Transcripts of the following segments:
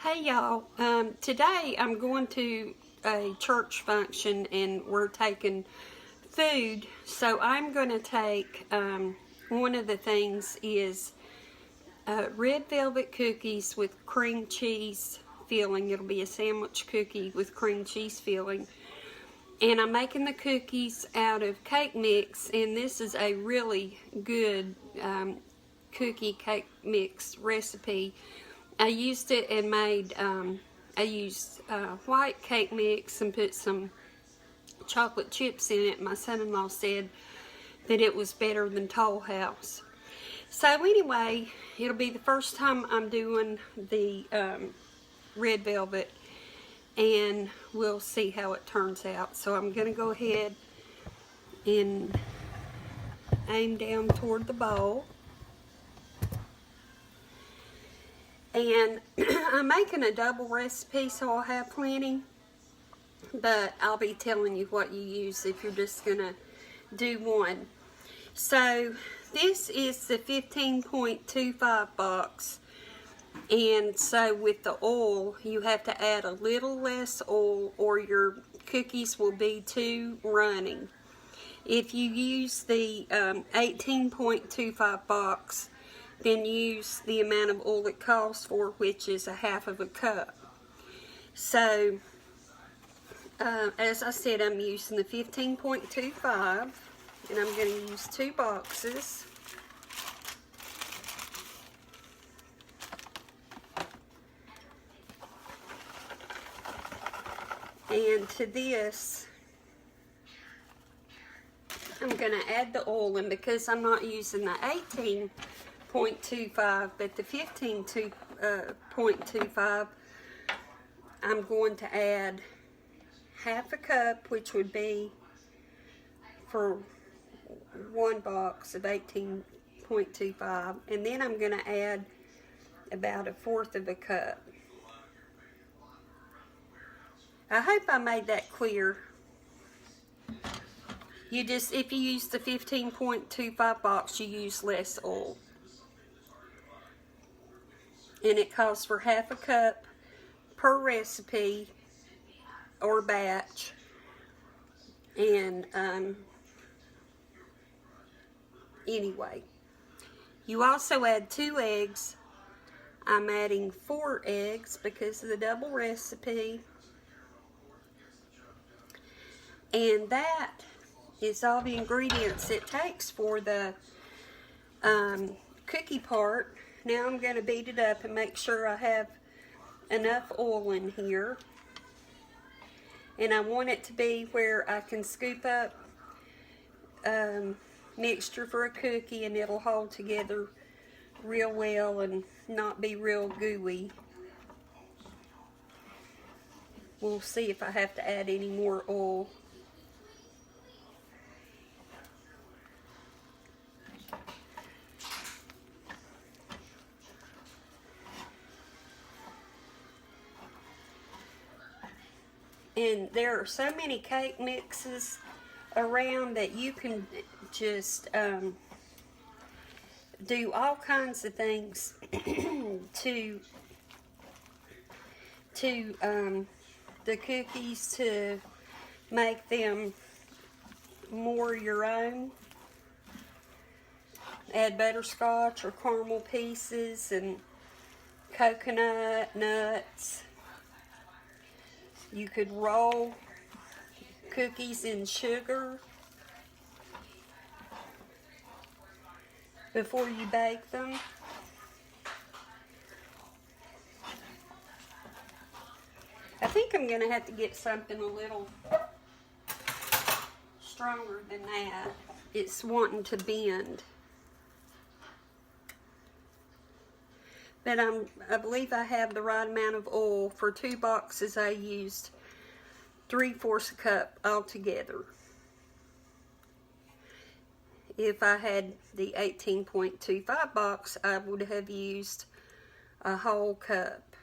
Hey y'all, today I'm going to a church function and we're taking food, so I'm going to take, one of the things is red velvet cookies with cream cheese filling. It'll be a sandwich cookie with cream cheese filling. And I'm making the cookies out of cake mix, and this is a really good cookie cake mix recipe. I used it and made, I used white cake mix and put some chocolate chips in it. My son-in-law said that it was better than Toll House. So anyway, it'll be the first time I'm doing the red velvet, and we'll see how it turns out. So I'm going to go ahead and aim down toward the bowl. And I'm making a double recipe, so I'll have plenty, but I'll be telling you what you use if you're just going to do one. So this is the 15.25 box, and so with the oil, you have to add a little less oil or your cookies will be too runny. If you use the 18.25 box, then use the amount of oil it calls for, which is a half of a cup. So, as I said, I'm using the 15.25, and I'm going to use 2 boxes. And to this, I'm going to add the oil, and because I'm not using the 18.25 but the 15.25, I'm going to add half a cup, which would be for 1 box of 18.25, and then I'm going to add about 1/4 of a cup. I hope I made that clear. You just, if you use the 15.25 box, you use less oil. And it calls for half a cup per recipe or batch. And anyway, you also add 2 eggs. I'm adding 4 eggs because of the double recipe. And that is all the ingredients it takes for the cookie part. Now I'm going to beat it up and make sure I have enough oil in here. And I want it to be where I can scoop up mixture for a cookie and it'll hold together real well and not be real gooey. We'll see if I have to add any more oil. And there are so many cake mixes around that you can just do all kinds of things to the cookies to make them more your own. Add butterscotch or caramel pieces and coconut, nuts. You could roll cookies in sugar before you bake them. I think I'm going to have to get something a little stronger than that. It's wanting to bend. But I believe I have the right amount of oil. For 2 boxes, I used 3/4 a cup altogether. If I had the 18.25 box, I would have used a whole cup.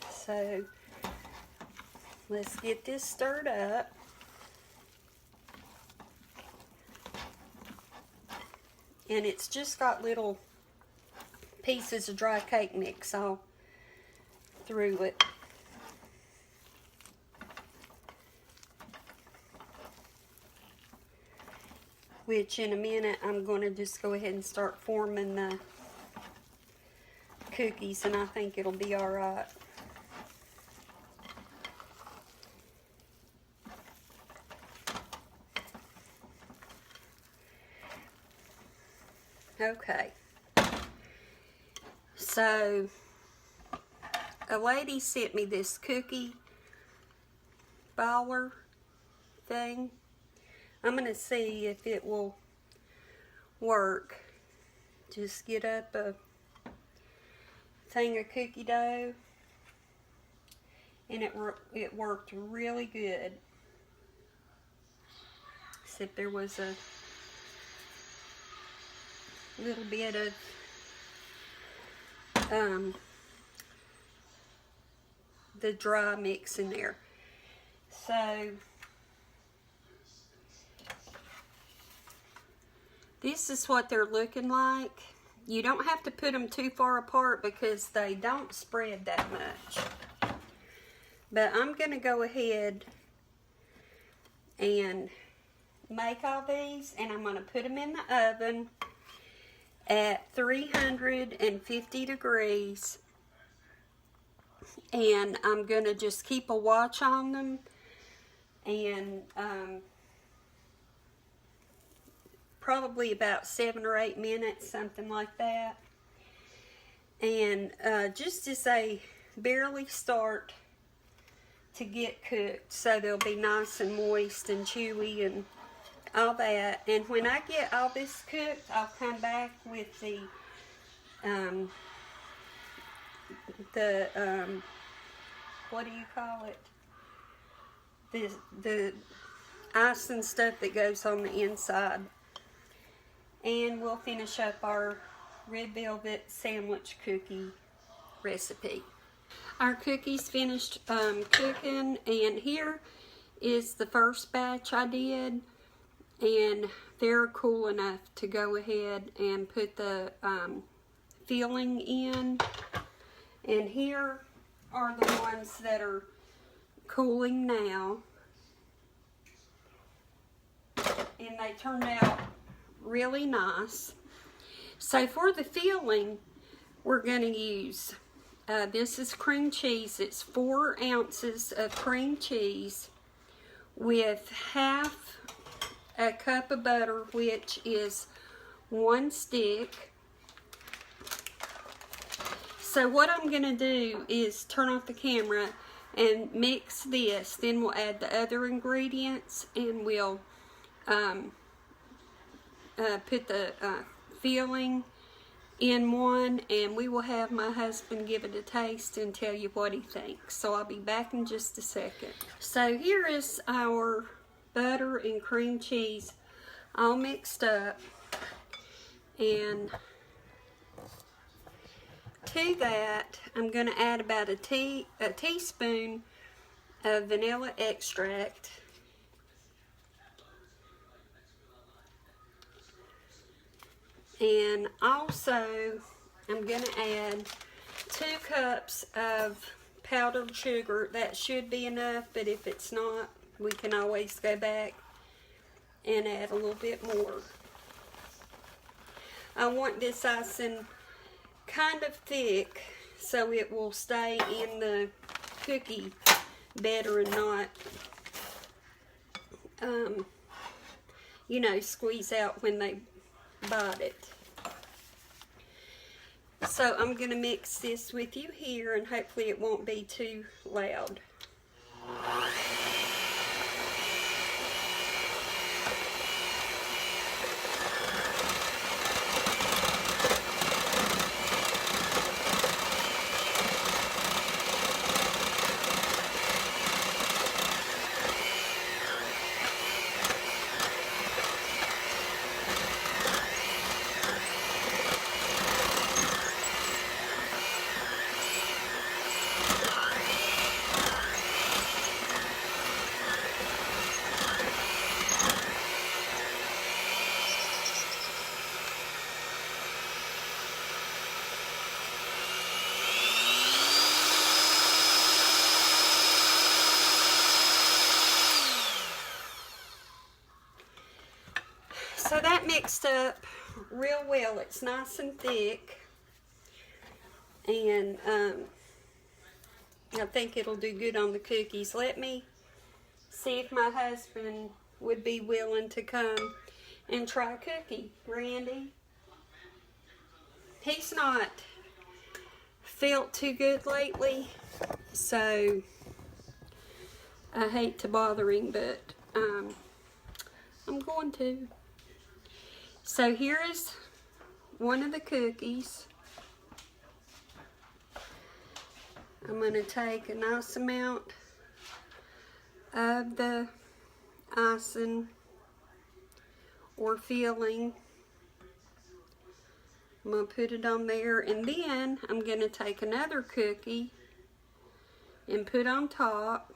So, let's get this stirred up. and it's just got little pieces of dry cake mix all through it. Which in a minute I'm going to just go ahead and start forming the cookies, and I think it'll be alright. Okay. So, a lady sent me this cookie baller thing. I'm going to see if it will work. Just get up a thing of cookie dough, and it worked really good. Except there was a little bit of the dry mix in there. So this is what they're looking like. You don't have to put them too far apart because they don't spread that much. But I'm going to go ahead and make all these, and I'm going to put them in the oven at 350 degrees. And I'm going to just keep a watch on them, and probably about 7 or 8 minutes, something like that. And just as they barely start to get cooked, so they'll be nice and moist and chewy and all that. And when I get all this cooked, I'll come back with the what do you call it? The icing stuff that goes on the inside. And we'll finish up our red velvet sandwich cookie recipe. Our cookies finished cooking, and here is the first batch I did, and they're cool enough to go ahead and put the filling in. And here are the ones that are cooling now, and they turned out really nice. So for the filling, we're going to use this is cream cheese. It's 4 ounces of cream cheese with half a cup of butter, which is 1 stick. So what I'm going to do is turn off the camera and mix this. Then we'll add the other ingredients, and we'll put the filling in one, and we will have my husband give it a taste and tell you what he thinks. So I'll be back in just a second. So here is our butter and cream cheese all mixed up, and to that I'm going to add about a teaspoon of vanilla extract. And also, I'm going to add 2 cups of powdered sugar. That should be enough, but if it's not, we can always go back and add a little bit more. I want this icing kind of thick so it will stay in the cookie better and not, you know, squeeze out when they bite it. So I'm going to mix this with you here, and hopefully it won't be too loud. mixed up real well. It's nice and thick. And I think it'll do good on the cookies. Let me see if my husband would be willing to come and try a cookie. Randy? He's not felt too good lately, so I hate to bother him, but I'm going to. So here is one of the cookies. I'm going to take a nice amount of the icing or filling. I'm going to put it on there, and then I'm going to take another cookie and put on top.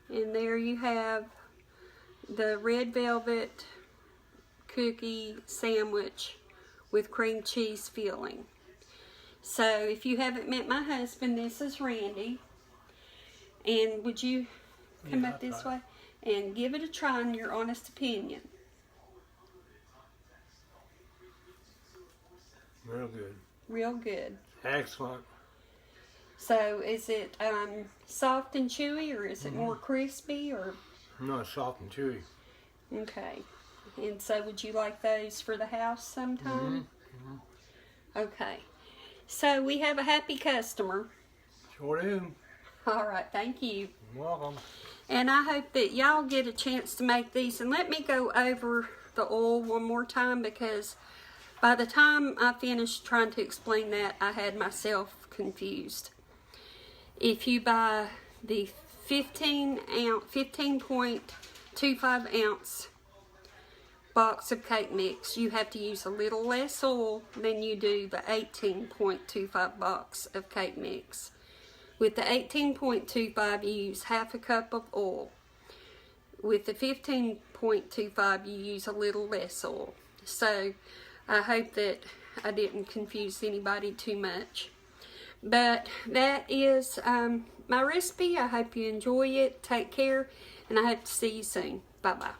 And there you have the red velvet cookie sandwich with cream cheese filling. So if you haven't met my husband, this is Randy. And would you come up this way and give it a try in your honest opinion? Real good. Real good. Excellent. So is it soft and chewy, or is it more crispy, or? No, it's soft and chewy. Okay. And so would you like those for the house sometime? Okay. So we have a happy customer. Sure do. All right, thank you. You're welcome. And I hope that y'all get a chance to make these. And let me go over the oil one more time, because by the time I finished trying to explain that, I had myself confused. If you buy the 15.25 ounce box of cake mix, you have to use a little less oil than you do the 18.25 box of cake mix. With the 18.25, you use half a cup of oil. With the 15.25, you use a little less oil. So I hope that I didn't confuse anybody too much. But that is my recipe. I hope you enjoy it. Take care, and I hope to see you soon. Bye-bye.